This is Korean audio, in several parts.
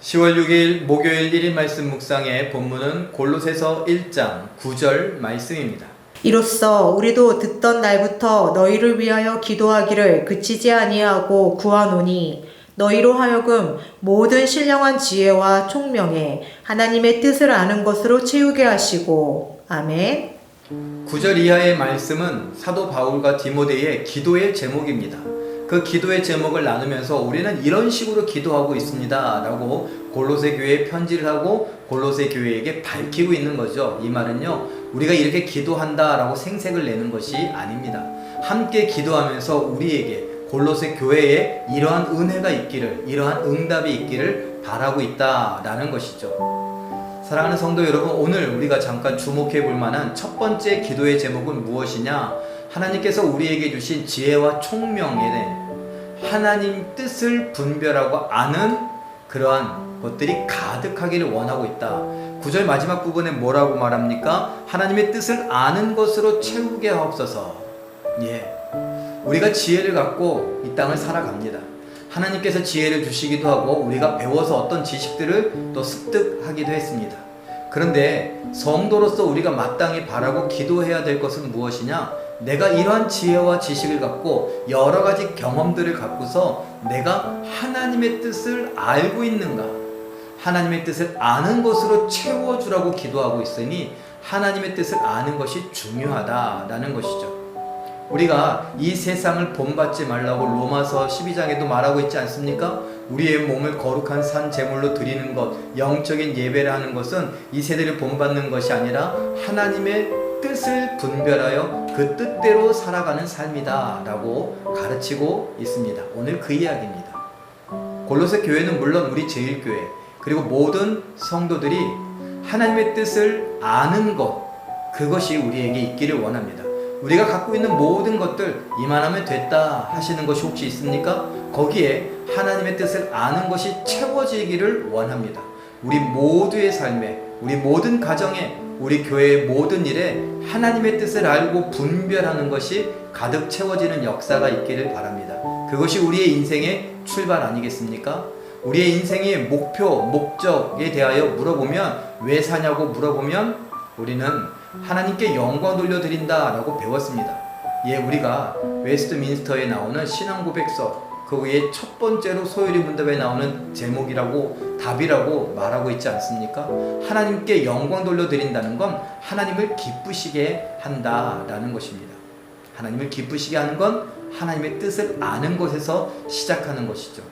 10월 6일 목요일 1일 말씀 묵상의 본문은 골로새서 1장 9절 말씀입니다. 이로써 우리도 듣던 날부터 너희를 위하여 기도하기를 그치지 아니하고 구하노니 너희로 하여금 모든 신령한 지혜와 총명에 하나님의 뜻을 아는 것으로 채우게 하시고. 아멘. 9절 이하의 말씀은 사도 바울과 디모데의 기도의 제목입니다. 그 기도의 제목을 나누면서 우리는 이런 식으로 기도하고 있습니다 라고 골로새 교회에 편지를 하고 골로새 교회에게 밝히고 있는 거죠. 이 말은요, 우리가 이렇게 기도한다 라고 생색을 내는 것이 아닙니다. 함께 기도하면서 우리에게 골로새 교회에 이러한 은혜가 있기를, 이러한 응답이 있기를 바라고 있다라는 것이죠. 사랑하는 성도 여러분, 오늘 우리가 잠깐 주목해 볼 만한 첫 번째 기도의 제목은 무엇이냐? 하나님께서 우리에게 주신 지혜와 총명에 하나님 뜻을 분별하고 아는 그러한 것들이 가득하기를 원하고 있다. 9절 마지막 부분에 뭐라고 말합니까? 하나님의 뜻을 아는 것으로 채우게 하옵소서. 우리가 지혜를 갖고 이 땅을 살아갑니다. 하나님께서 지혜를 주시기도 하고 우리가 배워서 어떤 지식들을 또 습득하기도 했습니다. 그런데 성도로서 우리가 마땅히 바라고 기도해야 될 것은 무엇이냐? 내가 이러한 지혜와 지식을 갖고 여러 가지 경험들을 갖고서 내가 하나님의 뜻을 알고 있는가? 하나님의 뜻을 아는 것으로 채워주라고 기도하고 있으니 하나님의 뜻을 아는 것이 중요하다라는 것이죠. 우리가 이 세상을 본받지 말라고 로마서 12장에도 말하고 있지 않습니까? 우리의 몸을 거룩한 산 제물로 드리는 것, 영적인 예배를 하는 것은 이 세대를 본받는 것이 아니라 하나님의 뜻을 분별하여 그 뜻대로 살아가는 삶이다 라고 가르치고 있습니다. 오늘 그 이야기입니다. 골로새 교회는 물론 우리 제일교회 그리고 모든 성도들이 하나님의 뜻을 아는 것, 그것이 우리에게 있기를 원합니다. 우리가 갖고 있는 모든 것들 이만하면 됐다 하시는 것이 혹시 있습니까? 거기에 하나님의 뜻을 아는 것이 채워지기를 원합니다. 우리 모두의 삶에, 우리 모든 가정에, 우리 교회의 모든 일에 하나님의 뜻을 알고 분별하는 것이 가득 채워지는 역사가 있기를 바랍니다. 그것이 우리의 인생의 출발 아니겠습니까? 우리의 인생의 목표, 목적에 대하여 물어보면, 왜 사냐고 물어보면 우리는 하나님께 영광 돌려드린다 라고 배웠습니다. 우리가 웨스트민스터에 나오는 신앙고백서 그 위에 첫 번째로 소요리 문답에 나오는 제목이라고, 답이라고 말하고 있지 않습니까? 하나님께 영광 돌려드린다는 건 하나님을 기쁘시게 한다라는 것입니다. 하나님을 기쁘시게 하는 건 하나님의 뜻을 아는 것에서 시작하는 것이죠.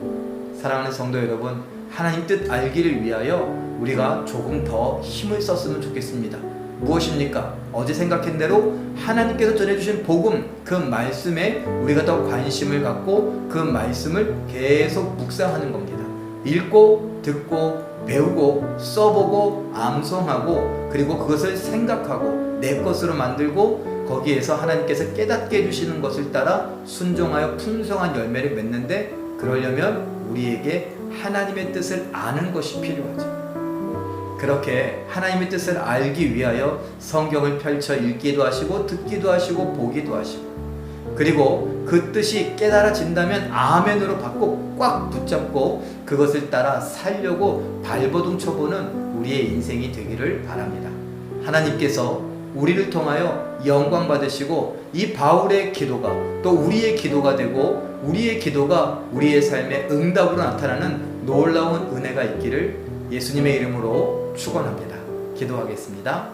사랑하는 성도 여러분, 하나님 뜻 알기를 위하여 우리가 조금 더 힘을 썼으면 좋겠습니다. 무엇입니까? 어제 생각한 대로 하나님께서 전해주신 복음, 그 말씀에 우리가 더 관심을 갖고 그 말씀을 계속 묵상하는 겁니다. 읽고 듣고 배우고 써보고 암송하고 그리고 그것을 생각하고 내 것으로 만들고 거기에서 하나님께서 깨닫게 해주시는 것을 따라 순종하여 풍성한 열매를 맺는데, 그러려면 우리에게 하나님의 뜻을 아는 것이 필요하죠. 그렇게 하나님의 뜻을 알기 위하여 성경을 펼쳐 읽기도 하시고 듣기도 하시고 보기도 하시고, 그리고 그 뜻이 깨달아진다면 아멘으로 받고 꽉 붙잡고 그것을 따라 살려고 발버둥 쳐보는 우리의 인생이 되기를 바랍니다. 하나님께서 우리를 통하여 영광 받으시고 이 바울의 기도가 또 우리의 기도가 되고 우리의 기도가 우리의 삶의 응답으로 나타나는 놀라운 은혜가 있기를 예수님의 이름으로 축원합니다. 기도하겠습니다.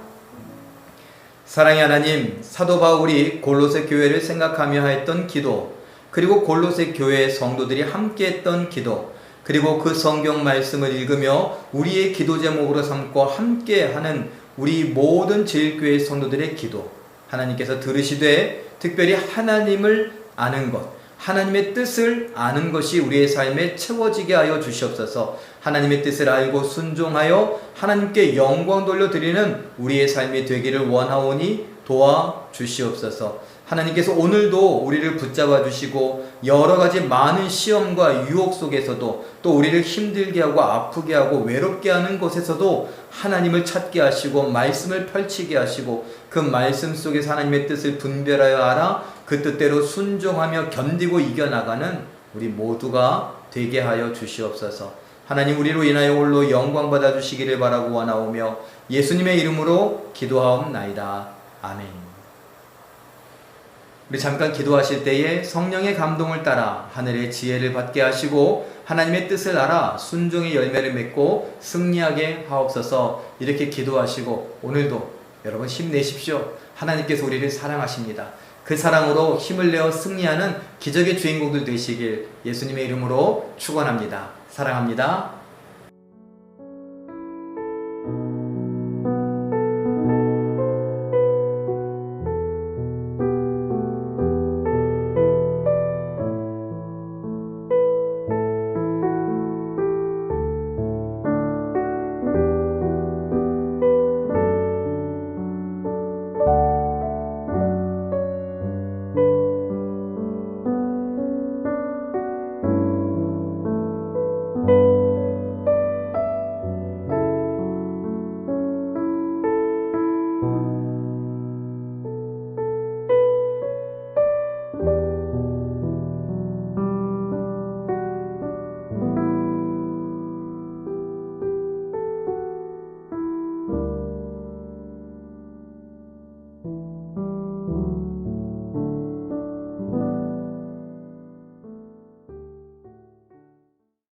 사랑의 하나님, 사도 바울이 골로새 교회를 생각하며 했던 기도, 그리고 골로새 교회의 성도들이 함께 했던 기도, 그리고 그 성경 말씀을 읽으며 우리의 기도 제목으로 삼고 함께 하는 우리 모든 제일교회 성도들의 기도, 하나님께서 들으시되 특별히 하나님을 아는 것, 하나님의 뜻을 아는 것이 우리의 삶에 채워지게 하여 주시옵소서. 하나님의 뜻을 알고 순종하여 하나님께 영광 돌려드리는 우리의 삶이 되기를 원하오니 도와주시옵소서. 하나님께서 오늘도 우리를 붙잡아 주시고 여러 가지 많은 시험과 유혹 속에서도 또 우리를 힘들게 하고 아프게 하고 외롭게 하는 곳에서도 하나님을 찾게 하시고 말씀을 펼치게 하시고 그 말씀 속에서 하나님의 뜻을 분별하여 알아 그 뜻대로 순종하며 견디고 이겨나가는 우리 모두가 되게 하여 주시옵소서. 하나님 우리로 인하여 홀로 영광 받아주시기를 바라고 원하오며 예수님의 이름으로 기도하옵나이다. 아멘. 우리 잠깐 기도하실 때에 성령의 감동을 따라 하늘의 지혜를 받게 하시고 하나님의 뜻을 알아 순종의 열매를 맺고 승리하게 하옵소서. 이렇게 기도하시고 오늘도 여러분 힘내십시오. 하나님께서 우리를 사랑하십니다. 그 사랑으로 힘을 내어 승리하는 기적의 주인공들 되시길 예수님의 이름으로 축원합니다. 사랑합니다.